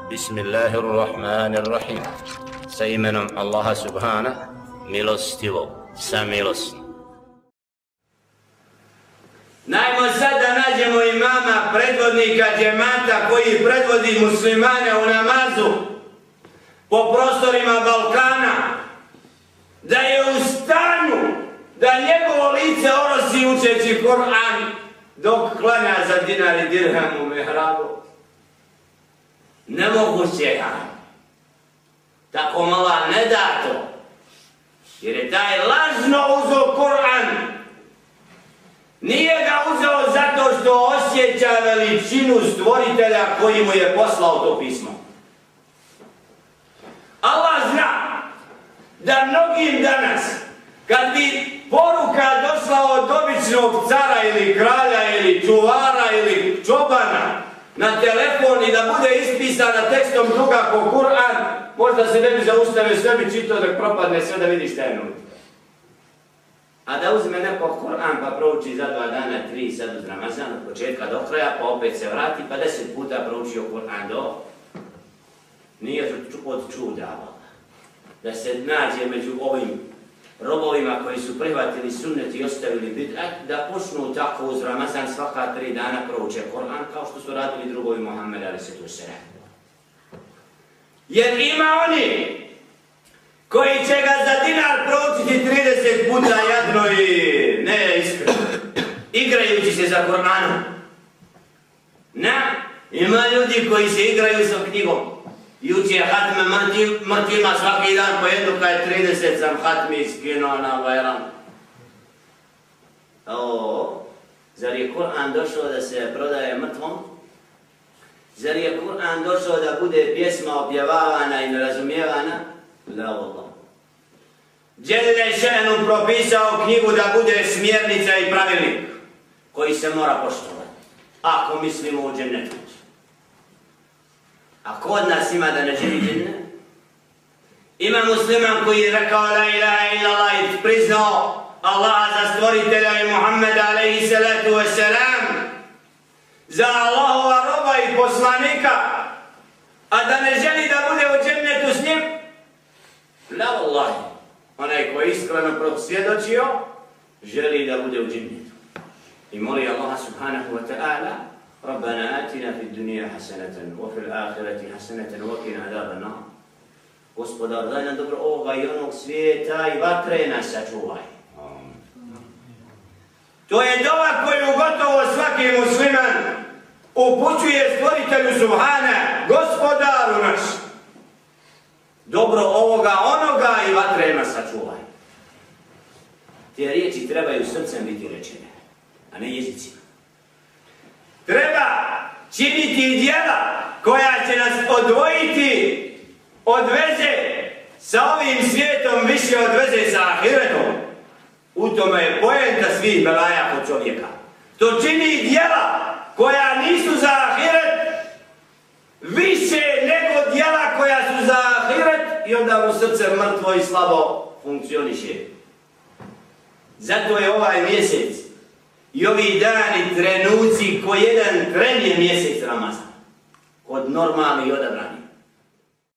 Bismillahirrahmanirrahim. Sa imenom Allaha subhana, milostivog, samilosnog. Najmo sad da nađemo imama, predvodnika džemata koji predvodi muslimane u namazu po prostorima Balkana, da je u stanju da njegovo lice orosi učeći Kur'an dok klanja za dinar i dirham u mihrabu. Nemoguće je. Tako mala ne da to. Jer je taj lažno uzeo Kur'an. Nije ga uzeo zato što osjeća veličinu stvoritelja koji mu je poslao to pismo. Allah zna da mnogim danas, kad bi poruka došla od običnog cara ili kralja ili čuvara ili čobana na telefon i da bude ispisana tekstom druga ko Kur'an, možda se ne bi zaustavio, sve bi čitao dok propadne sve da vidi šta je nutra. A da uzme neko Kur'an pa prouči za 2 dana, 3, sad uz Ramazan, od početka do kraja, pa opet se vrati, pa 10 puta proučio Kur'an do... Nije od čuda da se nađe među ovim robovima koji su prihvatili sunnet i ostavili bid'at, da počnu tako uz Ramazan svaka 3 dana prouče Kur'an kao što su radili drugovi Muhammed a.s. Jer ima oni koji će ga za dinar proučiti 30 puta jadno i ne iskreno, igrajući se za Kur'anom. Ima ljudi koji se igraju sa knjigom. Juče je hatme mrtvima svaki dan po jednu kad je 30 sam hatmi skinuo na Bajram. Zar je Kur'an došao da se prodaje mrtvom? Zar je Kur'an došao da bude pjesma opjevavana i nerazumijevana? La Allah. Đelle še'nu propisao knjigu da bude smjernica i pravilnik koji se mora poštovati. Ako mislimo u džennetu. A kod nas ima da ne želi džennet? Ima musliman koji je rekao la ilaha illallah i priznao Allaha za stvoritelja i Muhammeda alaihi salatu wasalam za Allahova roba i poslanika, a da ne želi da bude u džennetu s njim? La wallahi. Onaj koji je iskreno prosvjedočio, želi da bude u džennetu. I moli Allaha subhanahu wa ta'ala ربنا آتنا في الدنيا حسنة وفي الآخرة حسنة وقنا عذاب النار. Gospodar, daj nam dobro ovoga i onog svijeta i vatre nas sačuvaj. To je dova koju gotovo svaki musliman upućuje stvoritelju subhana, Gospodaru naš. Dobro ovoga, onoga i vatre nas sačuvaj. Te riječi trebaju srcem biti rečene, a ne jezicima. Treba činiti djela koja će nas odvojiti od veze sa ovim svijetom više od veze sa ahiretom. U tome je poenta svih belaja kod čovjeka. To čini djela koja nisu za ahiret više nego djela koja su za ahiret i onda mu srce mrtvo i slabo funkcioniše. Zato je ovaj mjesec i ovi dani, trenuci, ko jedan tren je mjesec Ramazan. Kod normalni i odabrani.